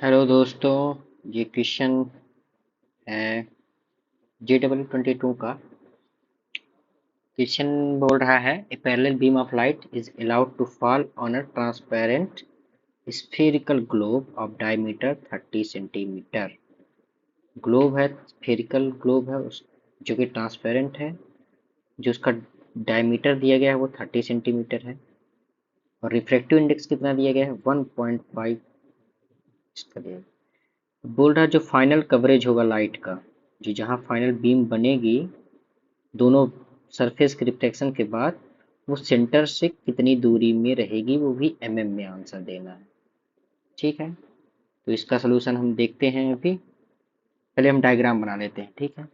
Hello दोस्तों। ये question है JEE 22 का। क्वेश्चन बोल रहा है a parallel beam of light is allowed to fall on a transparent spherical globe of diameter 30 centimetre. Globe है, स्फेरिकल ग्लोब है जो कि ट्रांसपेरेंट है, जो उसका डायमीटर दिया गया है वो 30 सेंटीमीटर है और रिफ्रैक्टिव इंडेक्स कितना दिया गया है 1.5 इसका दिया गया। बोल रहा है जो फाइनल कवरेज होगा लाइट का, जो जहाँ फाइनल बीम बनेगी दोनों सरफेस के रिफ्लेक्शन के बाद, वो सेंटर से कितनी दूरी में रहेगी वो भी में आंसर देना है। ठीक है, तो इसका सोल्यूशन हम देखते हैं। अभी पहले हम डायग्राम बना लेते हैं। ठीक है,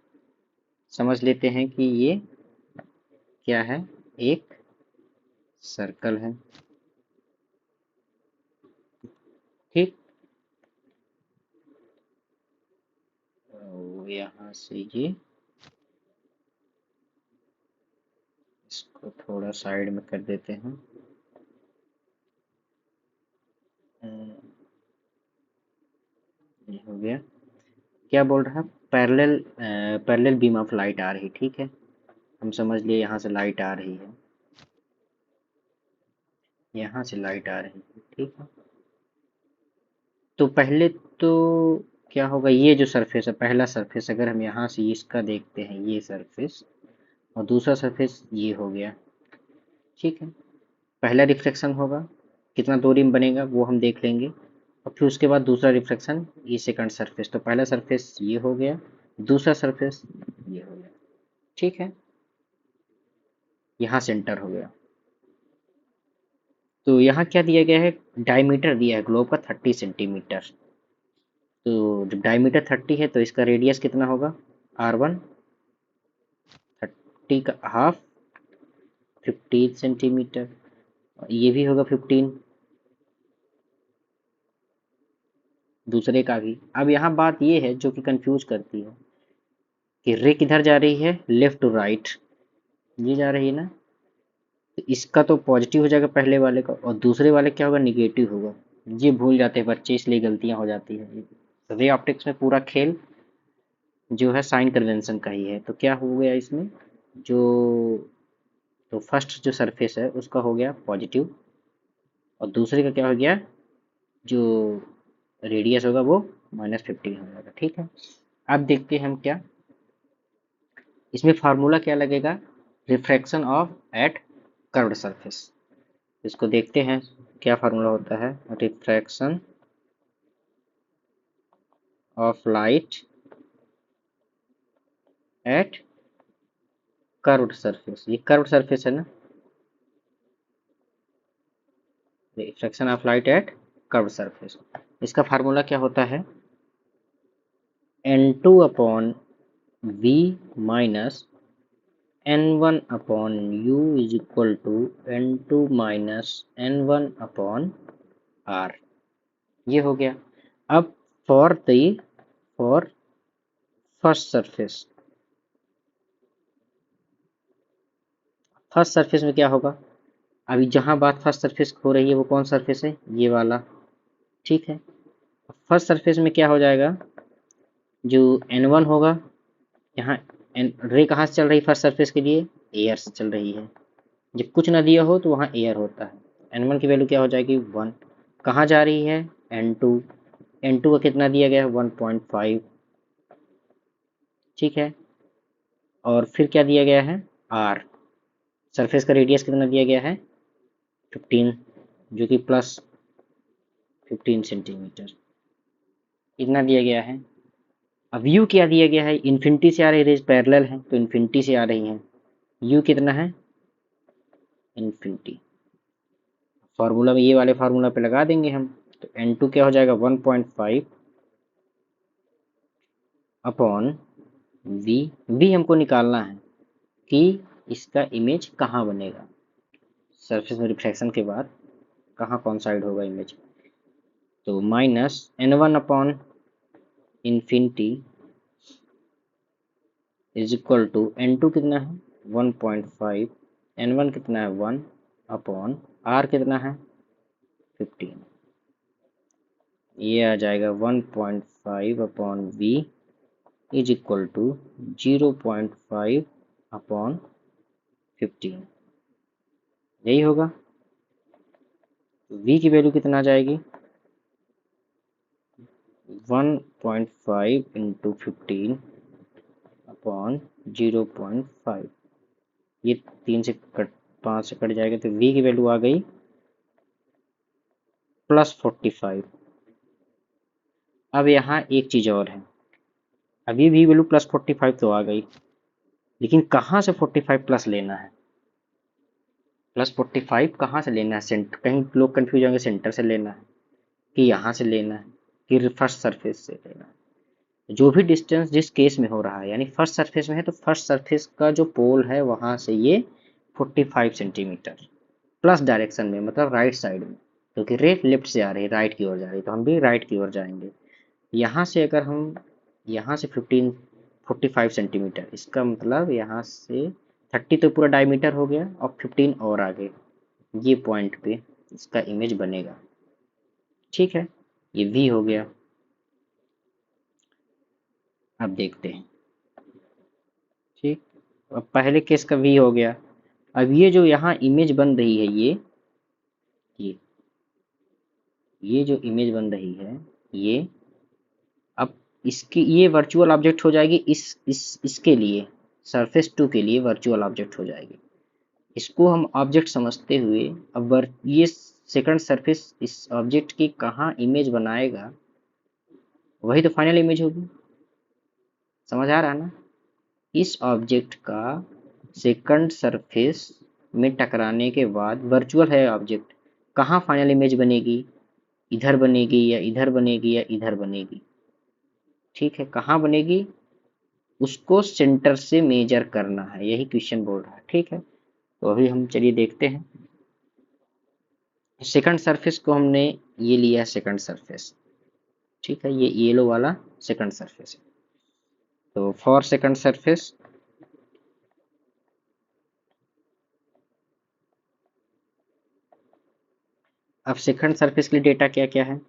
समझ लेते हैं कि ये क्या है। एक सर्कल है। ठीक, तो यहाँ से ये इसको थोड़ा साइड में कर देते हैं। ये हो गया। क्या बोल रहा है, पैरेलल बीम ऑफ लाइट आ रही। ठीक है, हम समझ लिए यहाँ से लाइट आ रही है, यहाँ से लाइट आ रही है। ठीक है, तो पहले तो क्या होगा, ये जो सरफेस है, पहला सरफेस अगर हम यहाँ से इसका देखते हैं, ये सरफेस और दूसरा सरफेस ये हो गया। ठीक है, पहला रिफ्लेक्शन होगा, कितना दूरी में बनेगा वो हम देख लेंगे, और फिर उसके बाद दूसरा रिफ्लेक्शन ये सेकंड सरफेस। तो पहला सरफेस ये हो गया, दूसरा सरफेस ये हो गया। ठीक है, यहाँ सेंटर हो गया। तो यहाँ क्या दिया गया है, डायमीटर दिया है ग्लोब का 30 सेंटीमीटर। तो जब डायमीटर 30 है तो इसका रेडियस कितना होगा, R1 30 का हाफ 15 सेंटीमीटर, ये भी होगा 15 दूसरे का भी। अब यहाँ बात ये है जो कि कंफ्यूज करती है कि रे किधर जा रही है, लेफ्ट टू राइट ये जा रही है ना। तो इसका तो पॉजिटिव हो जाएगा पहले वाले का, और दूसरे वाले क्या होगा, निगेटिव होगा। ये भूल जाते हैं बच्चे, इसलिए गलतियां हो जाती है। रे ऑप्टिक्स में पूरा खेल जो है साइन कन्वेंशन का ही है। तो क्या हो गया इसमें, जो तो फर्स्ट जो सरफेस है उसका हो गया पॉजिटिव, और दूसरे का क्या हो गया, जो रेडियस होगा वो -15 हो जाएगा। ठीक है, अब देखते हैं हम क्या इसमें फार्मूला क्या लगेगा, refraction of at curved surface. इसको देखते हैं क्या फार्मूला होता है, refraction of light at curved surface. ये कर्व्ड सरफेस है ना, refraction of light at curved surface. इसका फार्मूला क्या होता है, n2 upon v minus n1 upon u is equal to n2 minus n1 upon r। ये हो गया। अब फॉर फर्स्ट सरफेस में क्या होगा, अभी जहां बात फर्स्ट सरफेस हो रही है वो कौन सरफेस है, ये वाला। ठीक है, फर्स्ट सरफेस में क्या हो जाएगा, जो n1 होगा, यहाँ रे कहाँ से चल रही फर्स्ट सरफेस के लिए, एयर से चल रही है। जब कुछ ना दिया हो तो वहाँ एयर होता है। n1 की वैल्यू क्या हो जाएगी 1। कहाँ जा रही है, n2। n2 का कितना दिया गया है 1.5। ठीक है, और फिर क्या दिया गया है r, सरफेस का रेडियस कितना दिया गया है 15, जो कि प्लस 15 सेंटीमीटर इतना दिया गया है। अब u क्या दिया गया है, इन्फिनिटी से आ रही रेज पैरेलल है तो इन्फिनिटी से आ रही है। u कितना है इन्फिनिटी, फार्मूला में ये वाले फार्मूला पे लगा देंगे हम। तो n2 क्या हो जाएगा 1.5 अपॉन v। v हमको निकालना है कि इसका इमेज कहाँ बनेगा, सरफेस में रिफ्लेक्शन के बाद कहाँ कौन साइड होगा इमेज। तो minus n1 upon infinity is equal to n2 कितना है 1.5, n1 कितना है 1 अपॉन r कितना है 15। ये आ जाएगा 1.5 upon v is equal to 0.5 upon 15, यही होगा। तो वी की वैल्यू कितना आ जाएगी, 1.5 इंटू 15 अपॉन 0.5, ये 3 से कट 5 से कट जाएगा, तो वी की वैल्यू आ गई +45। अब यहाँ एक चीज़ और है, अभी भी वैल्यू +45 तो आ गई, लेकिन कहाँ से 45 प्लस लेना है, +45 कहाँ से लेना है, सेंटर, कहीं लोग कन्फ्यूज होंगे, सेंटर से लेना है कि यहाँ से लेना है कि फर्स्ट सरफेस से लेना है। जो भी डिस्टेंस जिस केस में हो रहा है, यानी फर्स्ट सरफेस में है तो फर्स्ट सरफेस का जो पोल है वहाँ से ये 45 सेंटीमीटर प्लस डायरेक्शन में, मतलब राइट साइड में, क्योंकि रे लेफ्ट से आ रही है, राइट की ओर जा रही है, तो हम भी राइट की ओर जाएंगे। यहाँ से अगर हम यहाँ से 45 सेंटीमीटर, इसका मतलब यहाँ से 30 तो पूरा डायमीटर हो गया और 15 और आगे ये पॉइंट पे इसका इमेज बनेगा। ठीक है, ये वी हो गया। अब देखते हैं, ठीक, अब पहले केस का वी हो गया। अब ये जो यहाँ इमेज बन रही है, ये ये जो इमेज बन रही है, ये अब इसकी ये वर्चुअल ऑब्जेक्ट हो जाएगी, इसके लिए सरफेस 2 के लिए वर्चुअल ऑब्जेक्ट हो जाएगी। इसको हम ऑब्जेक्ट समझते हुए अब ये सेकंड सरफेस इस ऑब्जेक्ट की कहाँ इमेज बनाएगा, वही तो फाइनल इमेज होगी। समझ आ रहा है ना, इस ऑब्जेक्ट का सेकंड सरफेस में टकराने के बाद वर्चुअल है ऑब्जेक्ट, कहाँ फाइनल इमेज बनेगी, इधर बनेगी या इधर बनेगी या इधर बनेगी। ठीक है, कहाँ बनेगी उसको सेंटर से मेजर करना है, यही क्वेश्चन बोल रहा है। ठीक है, तो अभी हम चलिए देखते हैं। सेकंड सरफेस को हमने ये लिया सेकंड सरफेस, ठीक है, ये येलो वाला सेकंड सरफेस है। तो फॉर सेकंड सरफेस अब सेकंड सरफेस के लिए डेटा क्या क्या है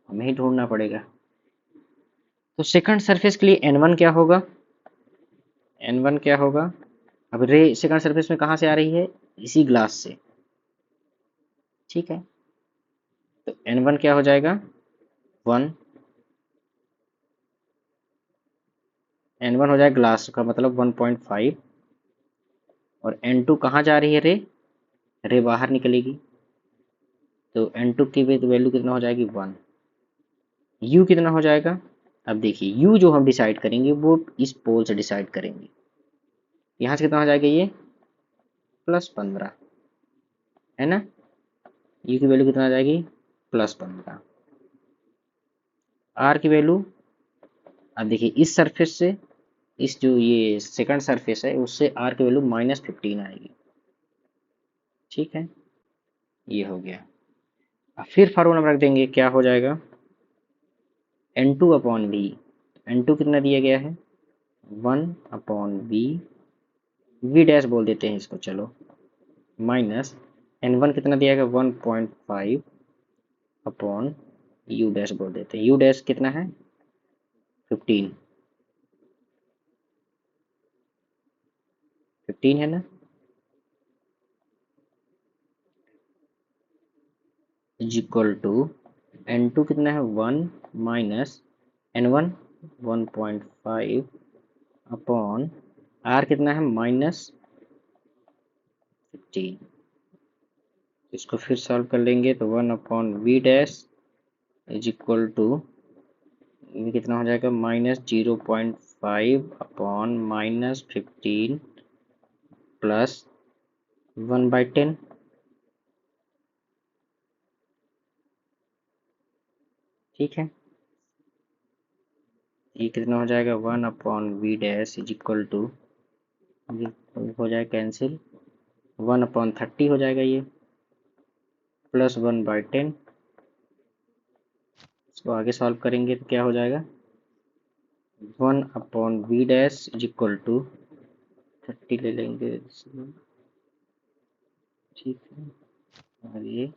हमें ही ढूंढना पड़ेगा। तो सेकंड सरफेस के लिए n1 क्या होगा, n1 क्या होगा, अब रे सेकंड सरफेस में कहाँ से आ रही है, इसी ग्लास से। ठीक है, तो n1 क्या हो जाएगा 1, n1 हो जाएगा ग्लास का मतलब 1.5, और n2 कहाँ जा रही है, रे बाहर निकलेगी, तो n2 की वैल्यू कितना हो जाएगी 1। u कितना हो जाएगा, अब देखिए u जो हम डिसाइड करेंगे वो इस पोल से डिसाइड करेंगे, यहाँ से कितना हो जाएगा ये +15, है ना, u की वैल्यू कितना आ जाएगी +15। r की वैल्यू, अब देखिए इस सरफेस से इस जो ये सेकंड सरफेस है उससे r की वैल्यू -15 आएगी। ठीक है, ये हो गया। अब फिर फार्मूला रख देंगे, क्या हो जाएगा n2 अपॉन वी, n2 कितना दिया गया है 1 अपॉन वी डैश बोल देते हैं इसको, चलो, माइनस n1 कितना दिया गया 1.5 अपॉन यू डैश बोल देते हैं, यू डैश कितना है 15, 15 है ना, इज इक्वल टू n2 कितना है 1 माइनस n1 1.5 अपॉन r कितना है -15। इसको फिर सॉल्व कर लेंगे तो 1 upon v dash is equal to ये कितना हो जाएगा -0.5 अपॉन -15 प्लस 1/10। ठीक है, ये कितना हो जाएगा 1 upon v dash is equal to, हो जाएगा कैंसिल, 1/30 हो जाएगा ये, प्लस 1/10। इसको आगे सॉल्व करेंगे तो क्या हो जाएगा 1 upon v dash is equal to 30 ले लेंगे इसमें। ठीक है, और ये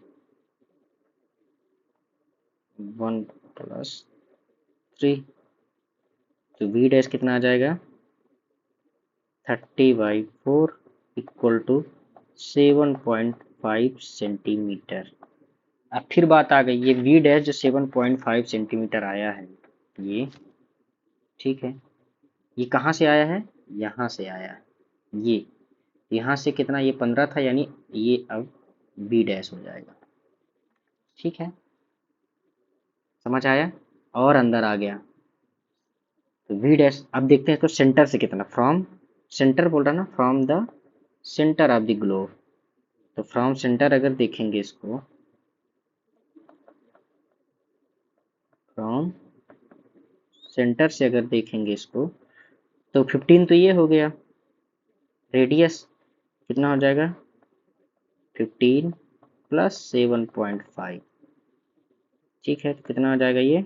1 +3। तो वी डैश कितना आ जाएगा 30/4 इक्वल टू 7.5 सेंटीमीटर। अब फिर बात आ गई, ये वी डैश जो 7.5 सेंटीमीटर आया है ये, ठीक है, ये कहाँ से आया है, यहाँ से आया है, ये यहाँ से कितना, ये 15 था, यानी ये अब बी डैश हो जाएगा। ठीक है, समझ आया, और अंदर आ गया तो वी डैश। अब देखते हैं तो सेंटर से कितना, फ्रॉम सेंटर बोल रहा ना, from the centre of the globe. तो फ्रॉम सेंटर अगर देखेंगे इसको, फ्रॉम सेंटर से अगर देखेंगे इसको, तो 15 तो ये हो गया, रेडियस कितना हो जाएगा 15 प्लस 7.5, ठीक है, कितना हो जाएगा ये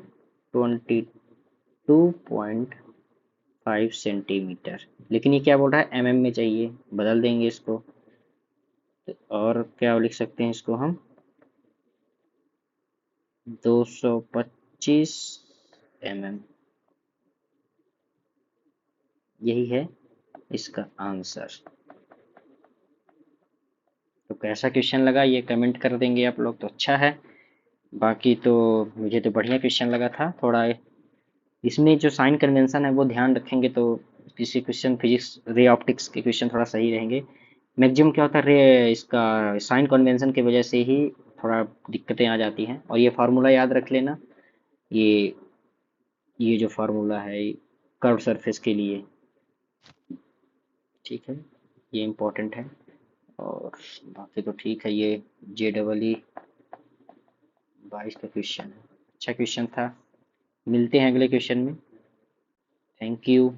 22.5 सेंटीमीटर। लेकिन ये क्या बोल रहा है, एमएम में चाहिए, बदल देंगे इसको, और क्या लिख सकते हैं इसको हम 225 mm। यही है इसका आंसर। तो कैसा क्वेश्चन लगा ये कमेंट कर देंगे आप लोग तो अच्छा है, बाकी तो मुझे तो बढ़िया क्वेश्चन लगा था। थोड़ा इसमें जो साइन कन्वेंशन है वो ध्यान रखेंगे तो किसी क्वेश्चन फिजिक्स रे ऑप्टिक्स के क्वेश्चन थोड़ा सही रहेंगे। मैक्सिमम क्या होता है, रे इसका साइन कन्वेंशन की वजह से ही थोड़ा दिक्कतें आ जाती हैं। और ये फार्मूला याद रख लेना, ये ये जो फार्मूला है कर्व सरफेस के लिए, ठीक है, ये इम्पोर्टेंट है। और बाकी तो ठीक है, ये JEE 22 का क्वेश्चन है, अच्छा क्वेश्चन था। मिलते हैं अगले क्वेश्चन में। Thank you.